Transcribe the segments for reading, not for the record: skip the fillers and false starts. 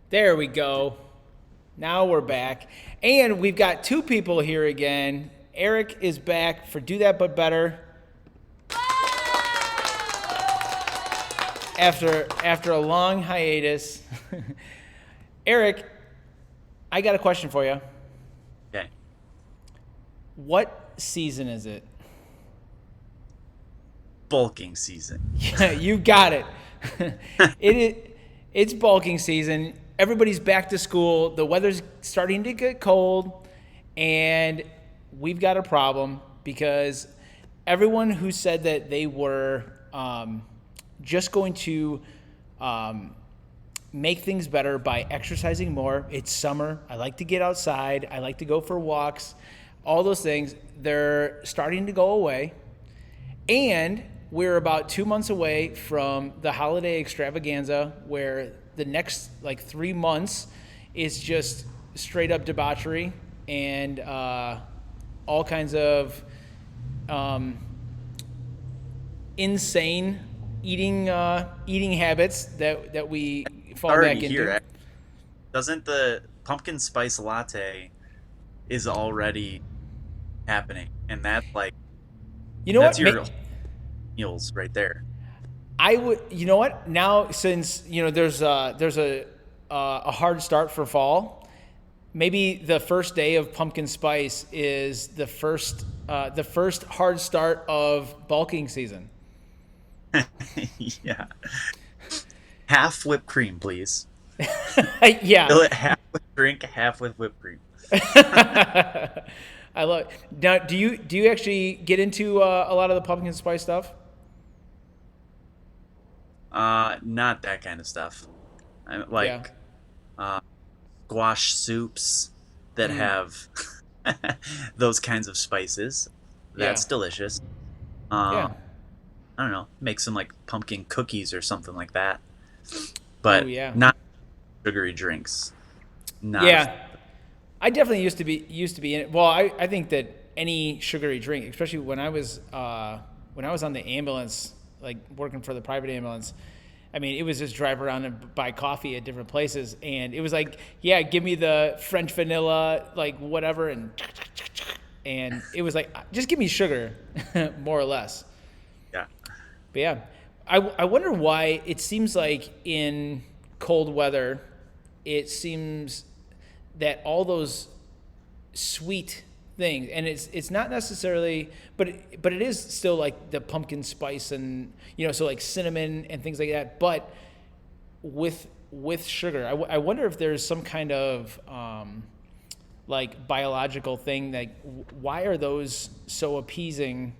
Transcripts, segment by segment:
There we go. Now we're back. And we've got two people here again. Eric is back for Do That But Better. After a long hiatus. Eric, I got a question for you. Okay. What season is it? Bulking season. Yeah, you got it. It's bulking season. Everybody's back to school. The weather's starting to get cold, and we've got a problem because everyone who said that they were just going to make things better by exercising more. It's summer. I like to get outside. I like to go for walks. All those things, they're starting to go away. And we're about 2 months away from the holiday extravaganza where the next 3 months is just straight up debauchery and all kinds of insane eating habits that we fall back Already into. here. Doesn't the pumpkin spice latte is already happening, and that's like You know that's what? your meals right there. I would. You know what? Now, since there's a hard start for fall, maybe the first day of pumpkin spice is the first hard start of bulking season. Yeah. Half whipped cream, please. Yeah. Fill it half with drink, half with whipped cream. I love it. Now, do you actually get into a lot of the pumpkin spice stuff? Not that kind of stuff. I Yeah. like squash soups that Mm. have those kinds of spices. Yeah. That's delicious. Yeah. I don't know, make some like pumpkin cookies or something like that. Oh But yeah. not sugary drinks. Not a, Yeah. I definitely used to be in it. Well, I think that any sugary drink, especially when I was on the ambulance, like working for the private ambulance, I mean, it was just drive around and buy coffee at different places, and it was like, yeah, give me the French vanilla, like whatever, and it was like, just give me sugar, more or less. yeah. But yeah, I wonder why it seems like in cold weather, it seems that all those sweet things, and it's not necessarily, but it is still like the pumpkin spice and so like cinnamon and things like that, but with sugar. I wonder if there's some kind of like biological thing, like why are those so appeasing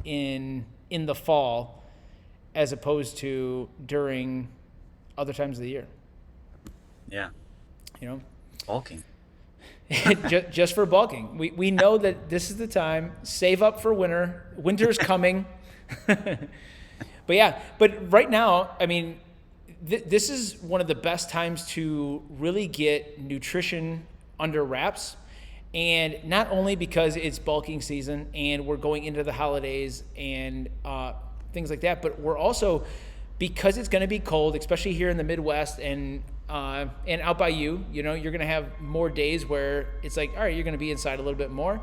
in the fall as opposed to during other times of the year, Yeah. you know? Bulking. Just for bulking. We know that this is the time. Save up for winter. Winter's coming. But yeah, but right now, I mean, this is one of the best times to really get nutrition under wraps. And not only because it's bulking season and we're going into the holidays and things like that, but we're also, because it's going to be cold, especially here in the Midwest and out by you're going to have more days where it's like, all right, you're going to be inside a little bit more.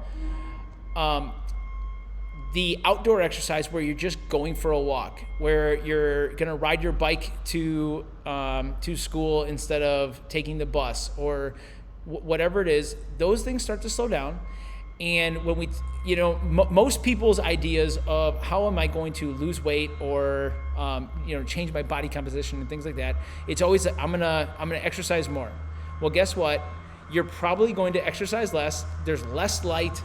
The outdoor exercise where you're just going for a walk, where you're going to ride your bike to school instead of taking the bus or whatever it is, those things start to slow down. And when most people's ideas of how am I going to lose weight or change my body composition and things like that, it's always I'm gonna exercise more. Well, guess what? You're probably going to exercise less. There's less light.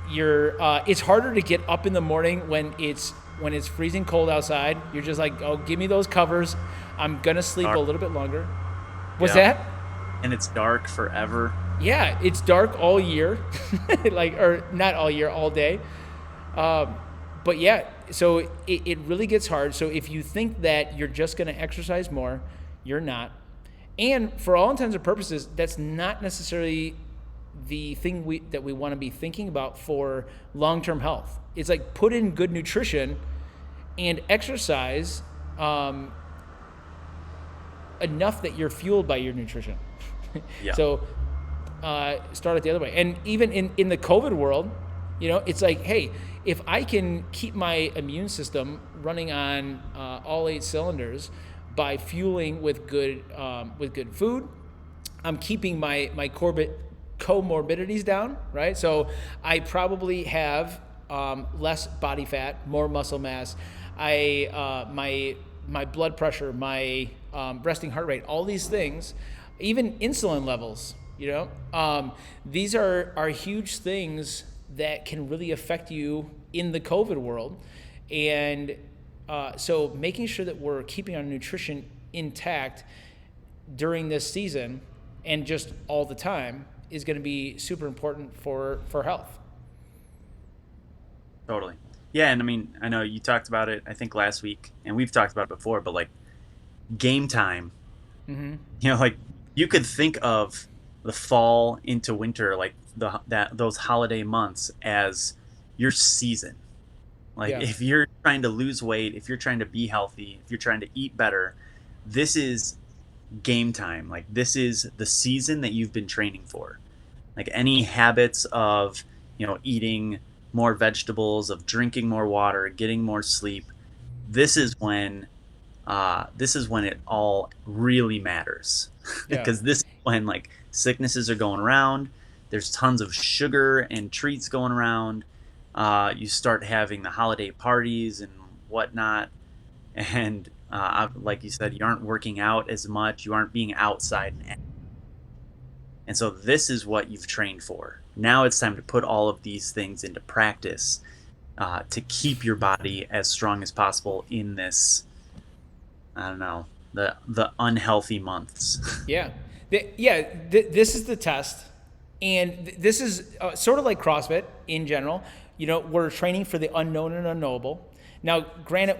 It's harder to get up in the morning when it's freezing cold outside. You're just like, oh, give me those covers. I'm gonna sleep a Dark. little bit longer. What's Yeah. that? And it's dark forever. Yeah, it's dark all year, or not all year, all day. But yeah, so it really gets hard. So if you think that you're just going to exercise more, you're not. And for all intents and purposes, that's not necessarily the thing that we want to be thinking about for long-term health. It's like put in good nutrition and exercise enough that you're fueled by your nutrition. Yeah. So start it the other way. And even in the COVID world, it's like, hey, if I can keep my immune system running on all 8 cylinders by fueling with good food, I'm keeping my comorbidities down, right? So I probably have less body fat, more muscle mass. My blood pressure, my resting heart rate, all these things, even insulin levels, these are huge things that can really affect you in the COVID world. And so making sure that we're keeping our nutrition intact during this season and just all the time is going to be super important for health. Totally. Yeah, and I mean, I know you talked about it, I think last week, and we've talked about it before, but like game time, like you could think of the fall into winter, like those holiday months as your season. Like if you're trying to lose weight, if you're trying to be healthy, if you're trying to eat better, this is game time. Like this is the season that you've been training for. Like any habits of, eating more vegetables, of drinking more water, getting more sleep. This is when it all really matters. Because this is when like sicknesses are going around. There's tons of sugar and treats going around. You start having the holiday parties and whatnot. And like you said, you aren't working out as much. You aren't being outside. And so this is what you've trained for. Now it's time to put all of these things into practice to keep your body as strong as possible in this, the unhealthy months. Yeah. This is the test. And this is sort of like CrossFit in general. We're training for the unknown and unknowable. Now, granted,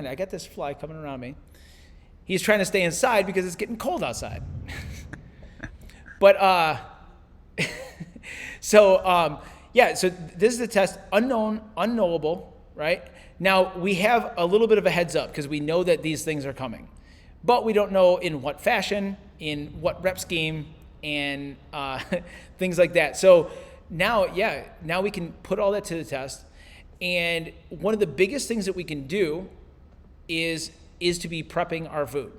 I got this fly coming around me. He's trying to stay inside because it's getting cold outside. But, so this is the test, unknown, unknowable, right? Now, we have a little bit of a heads up because we know that these things are coming. But we don't know in what fashion, in what rep scheme, and things like that. So now we can put all that to the test. And one of the biggest things that we can do is to be prepping our food.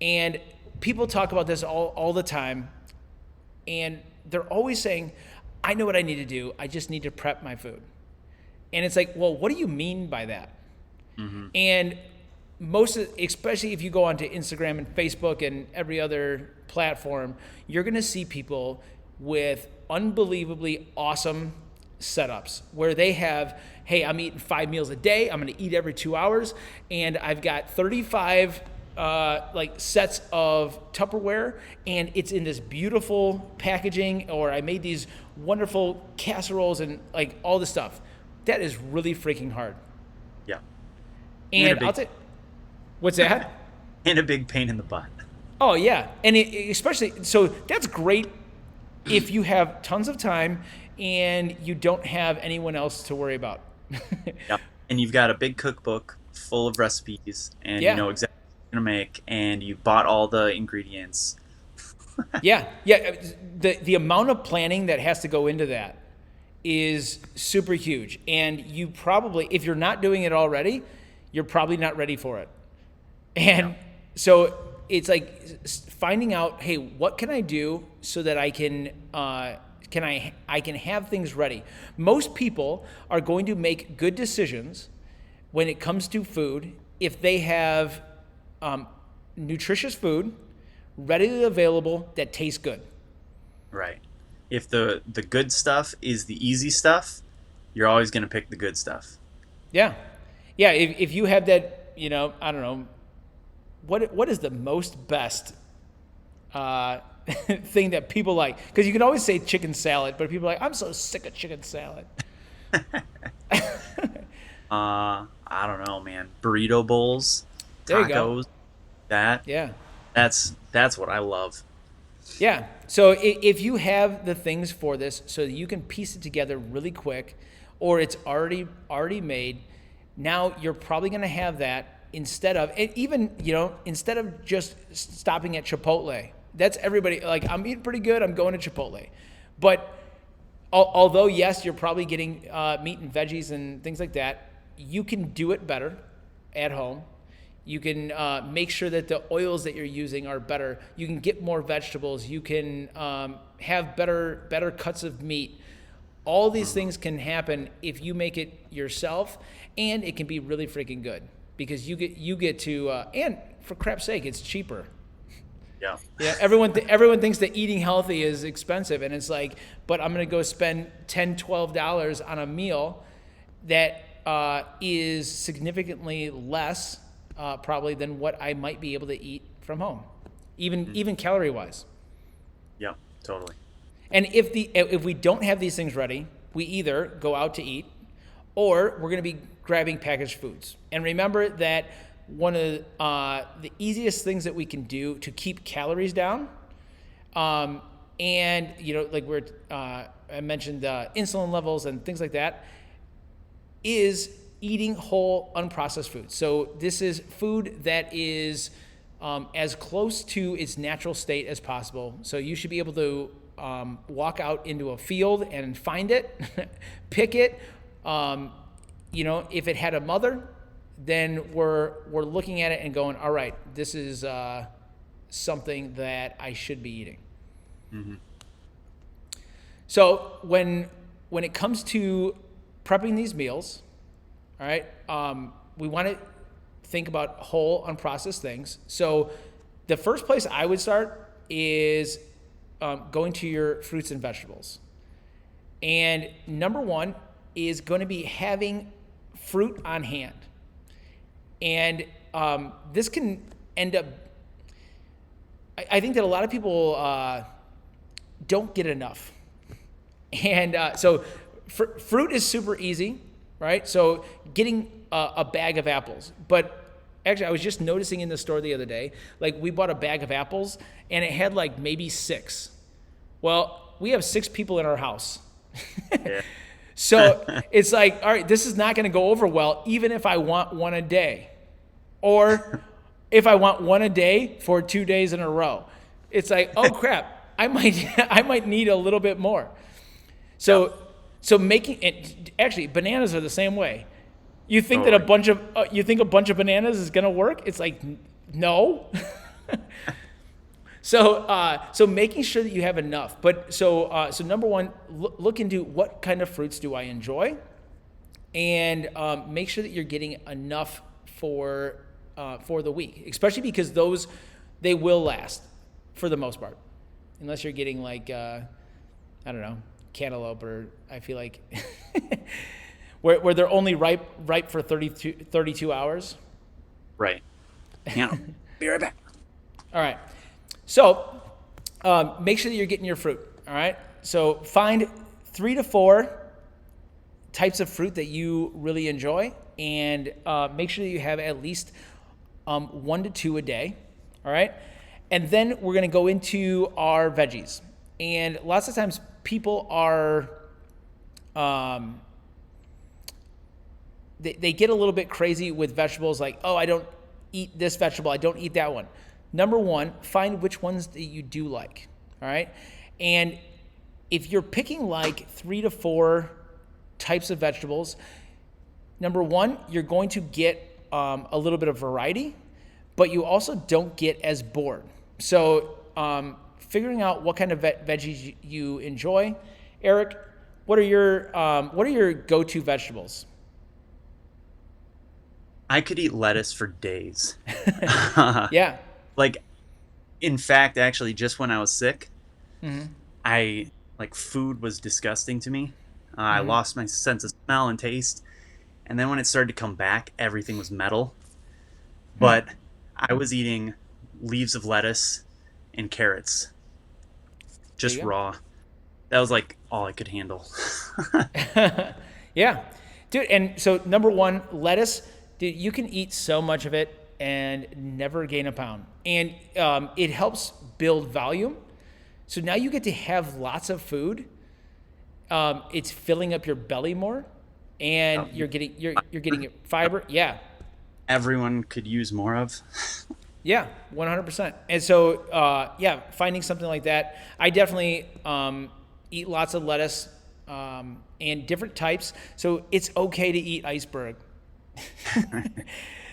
And people talk about this all the time. And they're always saying, I know what I need to do. I just need to prep my food. And it's like, well, what do you mean by that? Mm-hmm. And especially if you go onto Instagram and Facebook and every other platform, you're going to see people with unbelievably awesome setups where they have, hey, I'm eating 5 meals a day. I'm going to eat every 2 hours. And I've got 35 sets of Tupperware, and it's in this beautiful packaging, or I made these wonderful casseroles and like all this stuff. That is really freaking hard. Yeah. And I'll tell you, what's that? And a big pain in the butt. Oh yeah. And especially, so that's great if you have tons of time and you don't have anyone else to worry about. Yeah. And you've got a big cookbook full of recipes, and you know exactly what you're going to make, and you bought all the ingredients. Yeah. The amount of planning that has to go into that is super huge. And you probably, if you're not doing it already, you're probably not ready for it. And so it's like finding out, hey, what can I do so that I can have things ready? Most people are going to make good decisions when it comes to food if they have nutritious food readily available that tastes good. Right. If the good stuff is the easy stuff, you're always going to pick the good stuff. Yeah. Yeah, if you have that, I don't know, what is the most best thing that people like? Because you can always say chicken salad, but people are like, I'm so sick of chicken salad. I don't know, man. Burrito bowls, there you tacos, go. That's what I love. Yeah. So if you have the things for this so that you can piece it together really quick, or it's already made, now you're probably going to have that instead of, and even, instead of just stopping at Chipotle, that's everybody, like, I'm eating pretty good, I'm going to Chipotle. But although, yes, you're probably getting meat and veggies and things like that, you can do it better at home. You can make sure that the oils that you're using are better. You can get more vegetables. You can have better cuts of meat. All these things can happen if you make it yourself, and it can be really freaking good because you get to and for crap's sake, it's cheaper. Yeah. Yeah. Everyone thinks that eating healthy is expensive, and it's like, but I'm gonna go spend $10-12 on a meal that is significantly less probably than what I might be able to eat from home, even calorie wise. Yeah, totally. And if we don't have these things ready, we either go out to eat, or we're going to be grabbing packaged foods. And remember that one of the easiest things that we can do to keep calories down, and like I mentioned insulin levels and things like that, is eating whole unprocessed food. So this is food that is as close to its natural state as possible. So you should be able to walk out into a field and find it, pick it. If it had a mother, then we're looking at it and going, all right, this is something that I should be eating. Mm-hmm. So when it comes to prepping these meals, all right, we want to think about whole unprocessed things. So the first place I would start is going to your fruits and vegetables. And number one is going to be having fruit on hand. And this can end up, I think that a lot of people don't get enough. And so fruit is super easy, right? So getting a bag of apples. But actually, I was just noticing in the store the other day, like we bought a bag of apples and it had like maybe 6. Well, we have 6 people in our house. Yeah. So it's like, all right, this is not going to go over well, even if I want one a day. Or if I want one a day for 2 days in a row. It's like, oh crap, I might need a little bit more. So making it, actually, bananas are the same way. You think that a bunch of bananas is going to work? It's like, no. So making sure that you have enough. But so number one, look into what kind of fruits do I enjoy, and make sure that you're getting enough for the week, especially because they will last for the most part, unless you're getting like I don't know, cantaloupe, or I feel like where they're only ripe for 32 hours. Right. Yeah. Be right back. All right. So make sure that you're getting your fruit. All right. So find 3 to 4 types of fruit that you really enjoy, and make sure that you have at least 1 to 2 a day. All right. And then we're going to go into our veggies. And lots of times people are, they get a little bit crazy with vegetables, like, oh, I don't eat this vegetable, I don't eat that one. Number one, find which ones that you do like, all right? And if you're picking like 3 to 4 types of vegetables, number one, you're going to get a little bit of variety, but you also don't get as bored. So figuring out what kind of veggies you enjoy. Eric, what are your go-to vegetables? I could eat lettuce for days. Yeah. Like, in fact, actually, just when I was sick, Mm-hmm. food was disgusting to me. I lost my sense of smell and taste. And then when it started to come back, everything was metal. But I was eating leaves of lettuce and carrots, just raw. That was like all I could handle. Yeah. Dude, and so number one, lettuce, dude, you can eat so much of it and never gain a pound. And it helps build volume. So now you get to have lots of food. It's filling up your belly more, and you're getting your fiber. Yeah. everyone could use more of. Yeah, 100%. And so, yeah, finding something like that. I definitely eat lots of lettuce and different types. So it's okay to eat iceberg.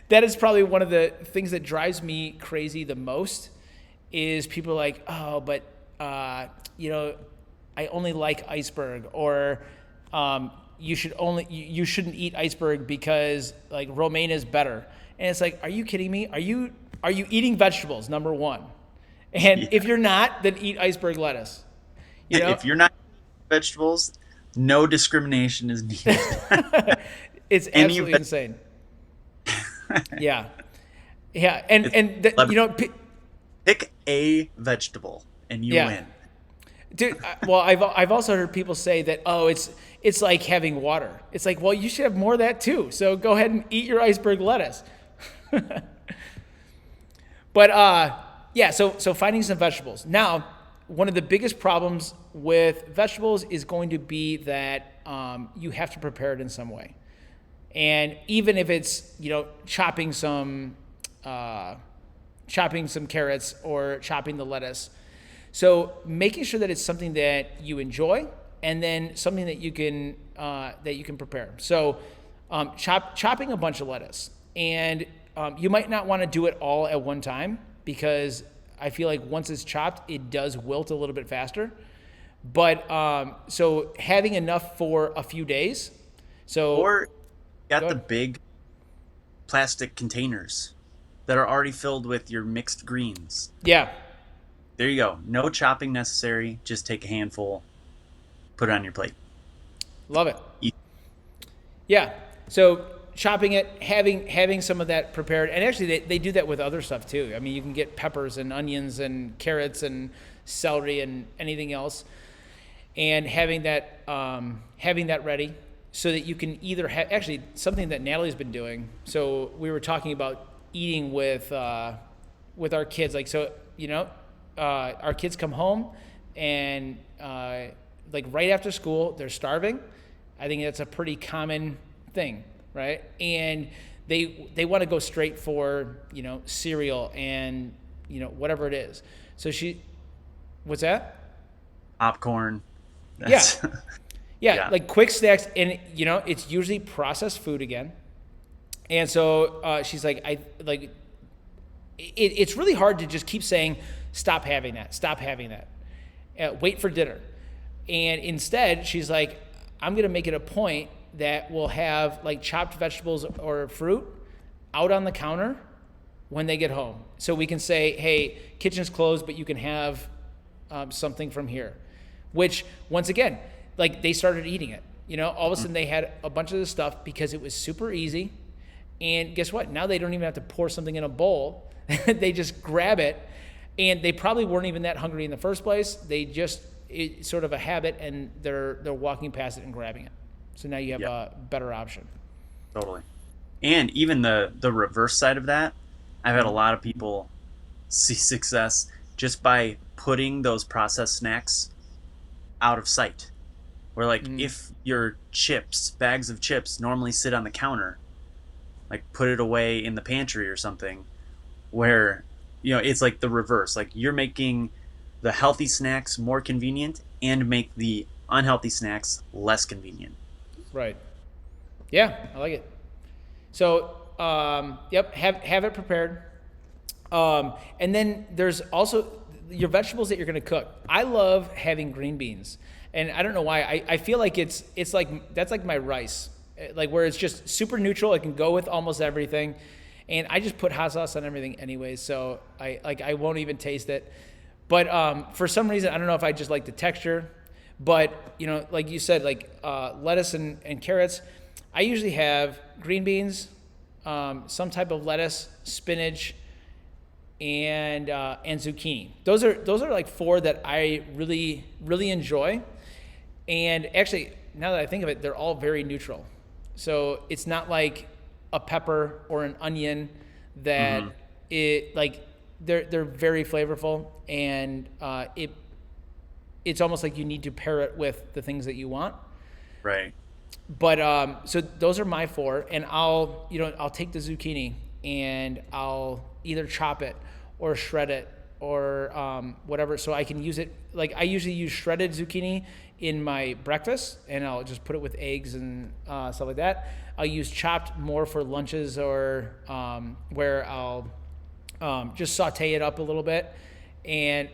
That is probably one of the things that drives me crazy the most is people are like, oh, but, I only like iceberg, or you shouldn't eat iceberg because like romaine is better. And it's like, are you kidding me? Are you eating vegetables? Number one. And if you're not, then eat iceberg lettuce. If you're not eating vegetables, no discrimination is needed. It's absolutely insane. Yeah. Yeah. Pick a vegetable and you win. Dude, well, I've also heard people say that, oh, it's like having water. It's like, well, you should have more of that too. So go ahead and eat your iceberg lettuce. But yeah, so finding some vegetables. Now, one of the biggest problems with vegetables is going to be that you have to prepare it in some way. And even if it's, chopping some carrots or chopping the lettuce. So making sure that it's something that you enjoy, and then something that you can prepare. So chopping a bunch of lettuce, and you might not want to do it all at one time, because I feel like once it's chopped, it does wilt a little bit faster. But so having enough for a few days. Or got the big plastic containers that are already filled with your mixed greens. Yeah. There you go. No chopping necessary. Just take a handful, put it on your plate. Love it. Eat. Yeah. So chopping it, having some of that prepared, and actually they do that with other stuff too. I mean, you can get peppers and onions and carrots and celery and anything else, and having that ready so that you can either have, actually something that Natalie's been doing. So we were talking about eating with our kids, like, so, our kids come home and like right after school, they're starving. I think that's a pretty common thing, right? And they want to go straight for, cereal and, whatever it is. So what's that? Popcorn. Yeah. Yeah, like quick snacks, and it's usually processed food again. And so she's like, it's really hard to just keep saying, stop having that, wait for dinner. And instead, she's like, I'm gonna make it a point that we'll have like chopped vegetables or fruit out on the counter when they get home, so we can say, hey, kitchen's closed, but you can have something from here. Which, once again, like, they started eating it. All of a sudden they had a bunch of this stuff because it was super easy. And guess what? Now they don't even have to pour something in a bowl. They just grab it, and they probably weren't even that hungry in the first place. It's sort of a habit, and they're walking past it and grabbing it. So now you have a better option. Totally. And even the reverse side of that, I've had a lot of people see success just by putting those processed snacks out of sight. Where, like, if your bags of chips normally sit on the counter, like, put it away in the pantry or something, where, it's like the reverse. Like, you're making the healthy snacks more convenient and make the unhealthy snacks less convenient. Right. Yeah, I like it. So, have it prepared. And then there's also your vegetables that you're going to cook. I love having green beans. And I don't know why. I feel like it's like, that's like my rice, like, where it's just super neutral. It can go with almost everything, and I just put hot sauce on everything anyways. So I won't even taste it. But for some reason, I don't know if I just like the texture. But like you said, like lettuce and carrots, I usually have green beans, some type of lettuce, spinach, and zucchini. Those are like four that I really, really enjoy. And actually, now that I think of it, they're all very neutral. So it's not like a pepper or an onion that they're very flavorful, and it's almost like you need to pair it with the things that you want. Right. but so those are my four, and I'll take the zucchini and I'll either chop it or shred it or whatever, so I can use it. Like I usually use shredded zucchini in my breakfast, and I'll just put it with eggs and stuff like that. I'll use chopped more for lunches, or where I'll just saute it up a little bit,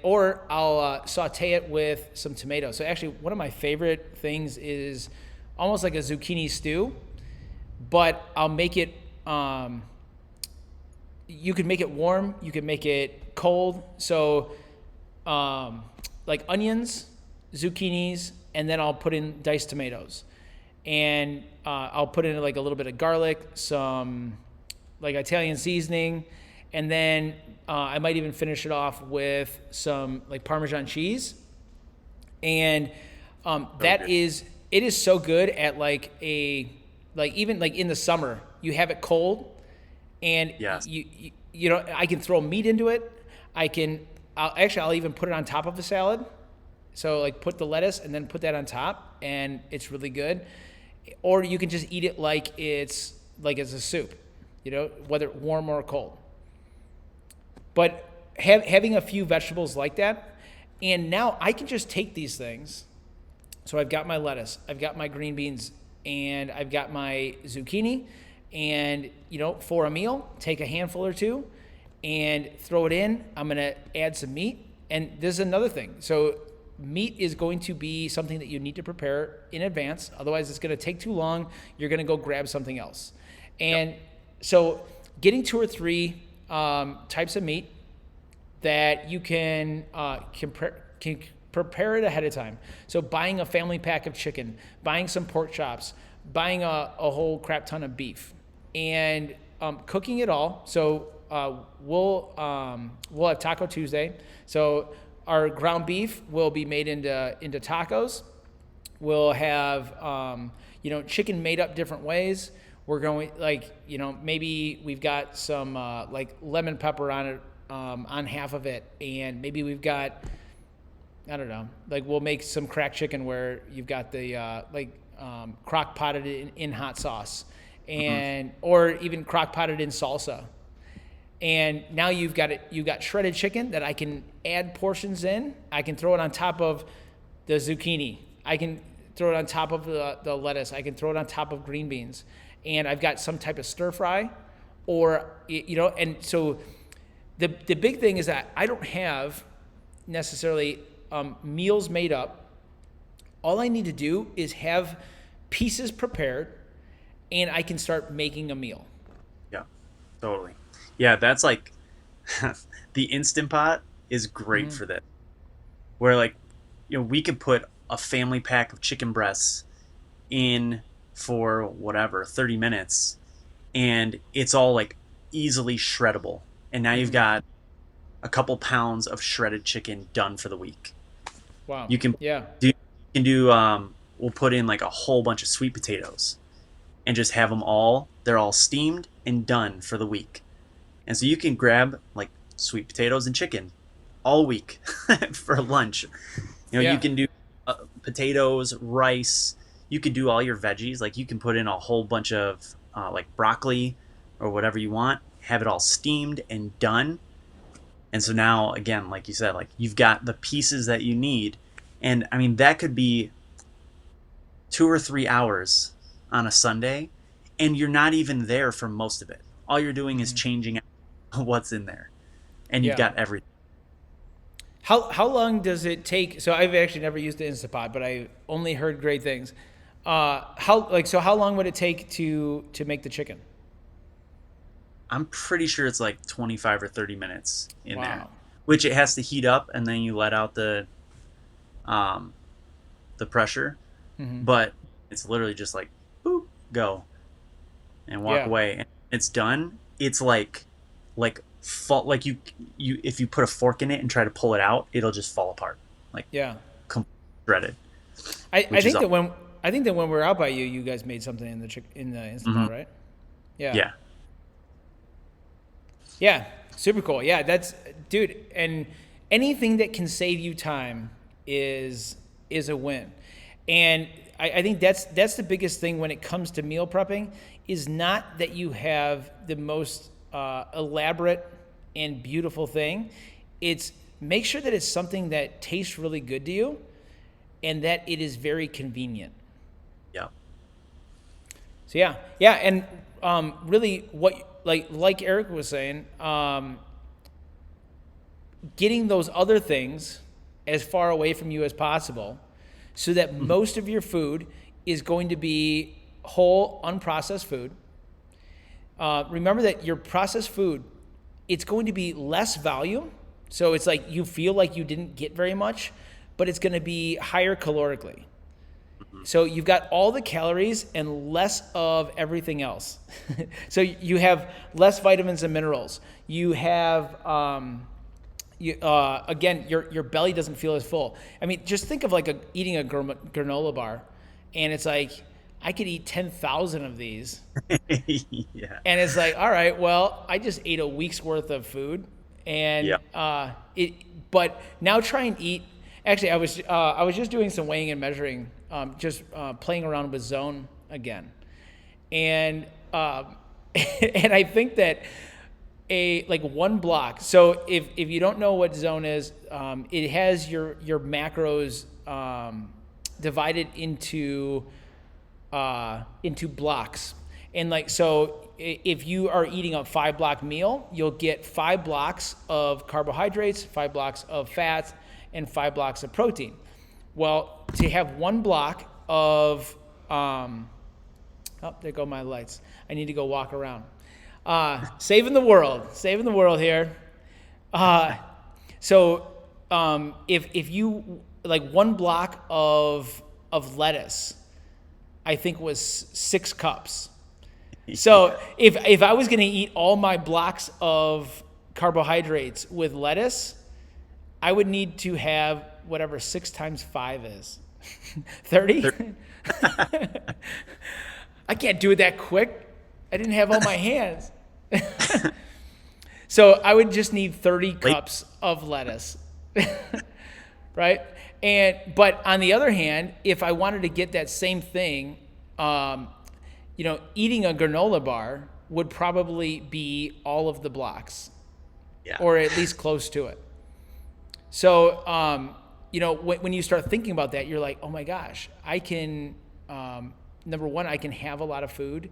or I'll saute it with some tomatoes. So actually, one of my favorite things is almost like a zucchini stew, but I'll make it. You can make it warm. You can make it cold. So, like onions, zucchinis, and then I'll put in diced tomatoes, and I'll put in like a little bit of garlic, some like Italian seasoning, and then I might even finish it off with some like Parmesan cheese, and it is so good at like even like in the summer you have it cold, and Yes. you know, I can throw meat into it. I'll even put it on top of the salad. So like put the lettuce and then put that on top, and it's really good. Or you can just eat it like it's a soup, you know, whether warm or cold. But having a few vegetables like that, and now I can just take these things. So I've got my lettuce, I've got my green beans, and I've got my zucchini, and you know, for a meal, take a handful or two and throw it in. I'm gonna add some meat, and this is another thing. So meat is going to be something that you need to prepare in advance. Otherwise, it's going to take too long. You're going to go grab something else. And so getting 2 or 3 types of meat that you can prepare it ahead of time. So buying a family pack of chicken, buying some pork chops, buying a whole crap ton of beef, and cooking it all. So we'll have Taco Tuesday. So our ground beef will be made into tacos. We'll have chicken made up different ways. We're going maybe we've got some like lemon pepper on it, on half of it, and maybe we've got, I don't know, like we'll make some cracked chicken where you've got the crock potted in hot sauce, and or even crock potted in salsa. And now you've got shredded chicken that I can add portions in. I can throw it on top of the zucchini. I can throw it on top of the lettuce. I can throw it on top of green beans. And I've got some type of stir fry, or, and so the big thing is that I don't have necessarily meals made up. All I need to do is have pieces prepared, and I can start making a meal. Yeah, totally. Yeah, that's like the Instant Pot is great for that. Where like, we could put a family pack of chicken breasts in for whatever 30 minutes, and it's all like easily shreddable. And now you've got a couple pounds of shredded chicken done for the week. Wow. You can do we'll put in like a whole bunch of sweet potatoes and just have them they're all steamed and done for the week. And so you can grab like sweet potatoes and chicken all week for lunch. You can do potatoes, rice. You could do all your veggies. Like you can put in a whole bunch of like broccoli or whatever you want. Have it all steamed and done. And so now, again, like you said, like you've got the pieces that you need. And I mean, that could be 2 or 3 hours on a Sunday, and you're not even there for most of it. All you're doing is changing what's in there, and you've got everything. How long does it take? So I've actually never used the Instant Pot, but I only heard great things. How long would it take to make the chicken? I'm pretty sure it's like 25 or 30 minutes in there, which it has to heat up, and then you let out the pressure. But it's literally just like boop, go, and walk away, and it's done. It's like you if you put a fork in it and try to pull it out, it'll just fall apart, like shredded. I think that when we're out by you guys made something in the Instant Pot, right? Yeah. Yeah, super cool. Yeah, that's, dude, and anything that can save you time is a win. And I think that's the biggest thing when it comes to meal prepping, is not that you have the most elaborate and beautiful thing. It's make sure that it's something that tastes really good to you and that it is very convenient. Yeah. So yeah, and really, what like Eric was saying, getting those other things as far away from you as possible, so that most of your food is going to be whole, unprocessed food. Remember that your processed food, it's going to be less value, so it's like you feel like you didn't get very much, but it's going to be higher calorically. So you've got all the calories and less of everything else. So you have less vitamins and minerals. You have, again, your belly doesn't feel as full. I mean, just think of like eating a granola bar, and it's like, I could eat 10,000 of these. Yeah. And it's like, all right, well, I just ate a week's worth of food, and but now try and eat. Actually, I was just doing some weighing and measuring, just playing around with Zone again, and and I think that like one block. So if you don't know what Zone is, it has your macros divided into blocks, and like, so if you are eating a 5-block meal, you'll get 5 blocks of carbohydrates, 5 blocks of fats, and 5 blocks of protein. Well, to have 1 block of oh, there go my lights. I need to go walk around. Saving the world here. So if you like 1 block of lettuce, I think was 6 cups. So if I was going to eat all my blocks of carbohydrates with lettuce, I would need to have whatever 6 times 5 is. 30? I can't do it that quick. I didn't have all my hands. So I would just need 30 cups of lettuce. Right? But on the other hand, if I wanted to get that same thing, eating a granola bar would probably be all of the blocks. Yeah. Or at least close to it. So, when you start thinking about that, you're like, oh my gosh, I can, number one, I can have a lot of food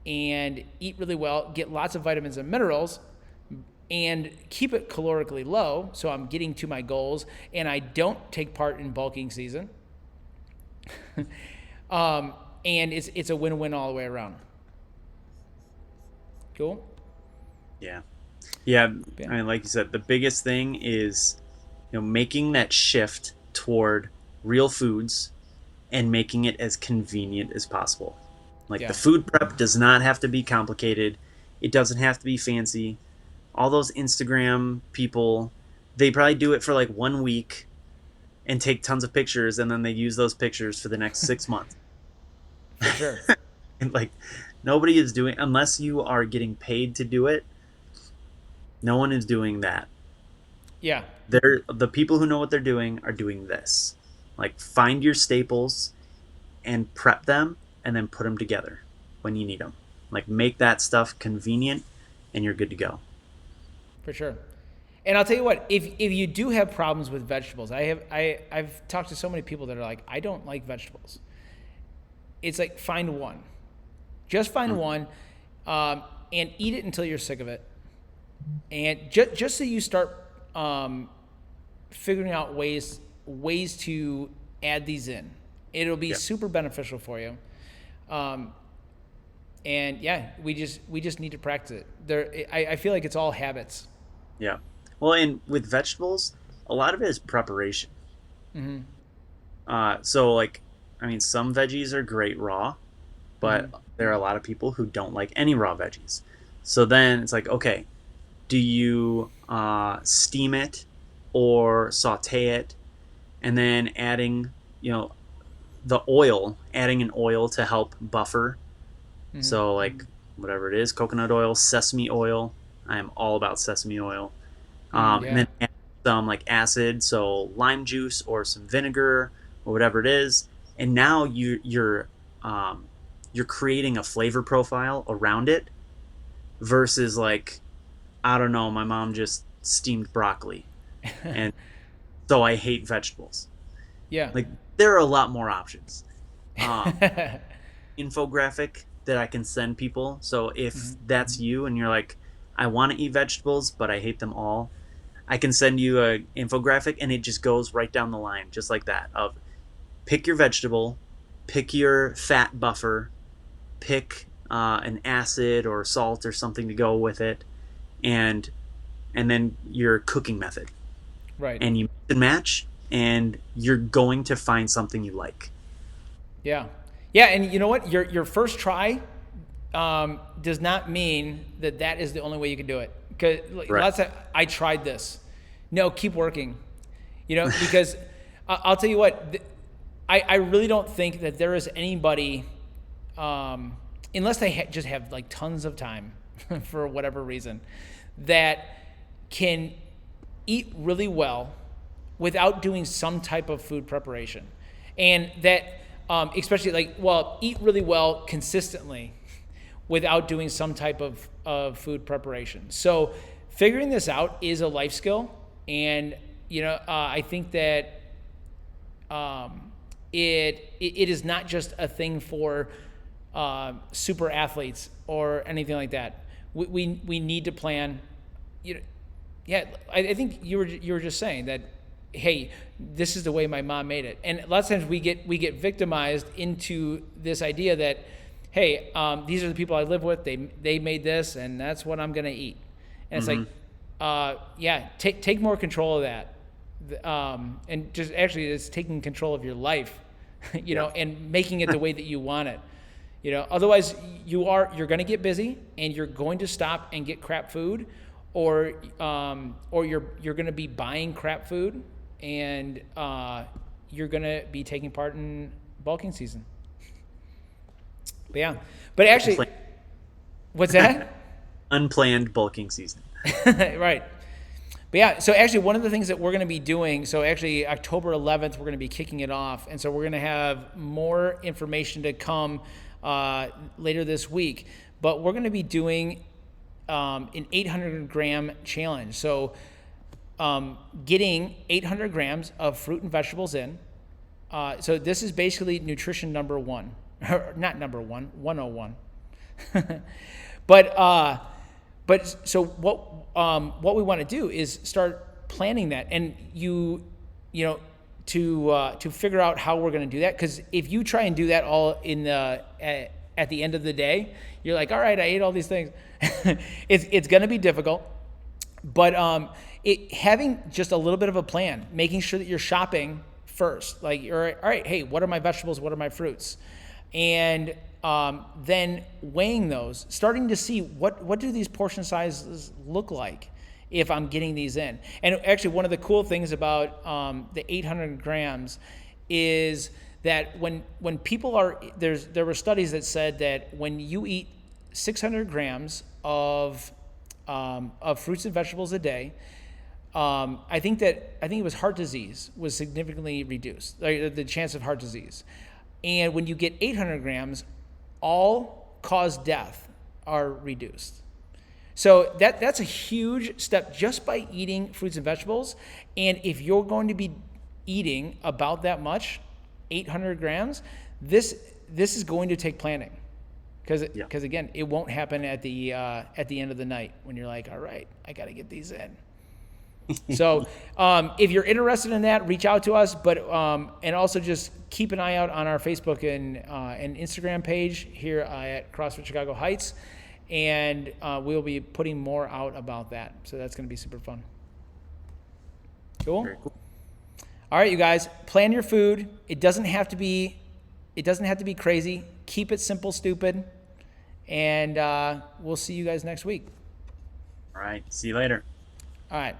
and eat really well, get lots of vitamins and minerals, and keep it calorically low, so I'm getting to my goals, and I don't take part in bulking season. And it's a win-win all the way around. Cool? Yeah. I mean, like you said, the biggest thing is, making that shift toward real foods and making it as convenient as possible. Like, the food prep does not have to be complicated. It doesn't have to be fancy. All those Instagram people, they probably do it for like 1 week and take tons of pictures, and then they use those pictures for the next 6 months. For sure. And like, nobody is doing, unless you are getting paid to do it, no one is doing that. Yeah. The people who know what they're doing are doing this. Like, find your staples and prep them, and then put them together when you need them. Like, make that stuff convenient, and you're good to go. For sure. And I'll tell you what, if you do have problems with vegetables, I've talked to so many people that are like, I don't like vegetables. It's like, find one. Just find one, and eat it until you're sick of it. And just so you start figuring out ways to add these in. It'll be super beneficial for you. And yeah, we just need to practice it. I feel like it's all habits. Yeah. Well, and with vegetables, a lot of it is preparation. Mm-hmm. So like, I mean, some veggies are great raw, but there are a lot of people who don't like any raw veggies. So then it's like, okay, do you steam it or saute it, and then adding an oil to help buffer. So like, whatever it is, coconut oil, sesame oil. I am all about sesame oil. And then add some like acid, so lime juice or some vinegar or whatever it is, and now you're creating a flavor profile around it versus like, I don't know, my mom just steamed broccoli, and so I hate vegetables. Yeah. Like, there are a lot more options. Um, Infographic that I can send people. So if that's you and you're like, I want to eat vegetables, but I hate them all, I can send you a infographic, and it just goes right down the line, just like that. Of pick your vegetable, pick your fat buffer, pick an acid or salt or something to go with it, and then your cooking method, Right. and you mix and match, and you're going to find something you like. Yeah. Yeah, and you know what? Your first try does not mean that that is the only way you can do it. Because Right. lots of I tried this. No, keep working. You know, because I'll tell you what, I really don't think that there is anybody, unless they just have like tons of time for whatever reason, that can eat really well without doing some type of food preparation. And that, especially like, well, eat really well consistently without doing some type of food preparation. So figuring this out is a life skill. And, you know, I think that it is not just a thing for super athletes or anything like that. We need to plan. You know, yeah, I think you were just saying that, hey, this is the way my mom made it. And lots of times we get victimized into this idea that, hey, these are the people I live with. They made this, and that's what I'm gonna eat. And it's like, yeah, take more control of that. And just actually, it's taking control of your life, you know, and making it the way that you want it. You know, otherwise you're going to get busy and you're going to stop and get crap food, or you're going to be buying crap food, and you're going to be taking part in bulking season. But yeah, but actually, what's that? Unplanned bulking season. Right. But yeah, so actually one of the things that we're going to be doing, so actually October 11th, we're going to be kicking it off. And so we're going to have more information to come later this week. But we're going to be doing an 800 gram challenge. So getting 800 grams of fruit and vegetables in. So this is basically nutrition number one. Not number one, 101. But so what we want to do is start planning that, and you know, to figure out how we're going to do that. Because if you try and do that all in at the end of the day, you're like, all right, I ate all these things. It's going to be difficult, but having just a little bit of a plan, making sure that you're shopping first. Like, all right, hey, what are my vegetables? What are my fruits? And then weighing those, starting to see what do these portion sizes look like if I'm getting these in. And actually, one of the cool things about the 800 grams is that when people there were studies that said that when you eat 600 grams of fruits and vegetables a day, I think it was heart disease was significantly reduced, like the chance of heart disease. And when you get 800 grams, all cause death are reduced. So that's a huge step just by eating fruits and vegetables. And if you're going to be eating about that much, 800 grams, this is going to take planning. Because again, it won't happen at the end of the night when you're like, all right, I got to get these in. So if you're interested in that, reach out to us. But and also just keep an eye out on our Facebook and Instagram page here at CrossFit Chicago Heights, and we'll be putting more out about that. So that's going to be super fun. Cool. Very cool. All right, you guys, plan your food. It doesn't have to be crazy. Keep it simple, stupid, and we'll see you guys next week. All right. See you later. All right.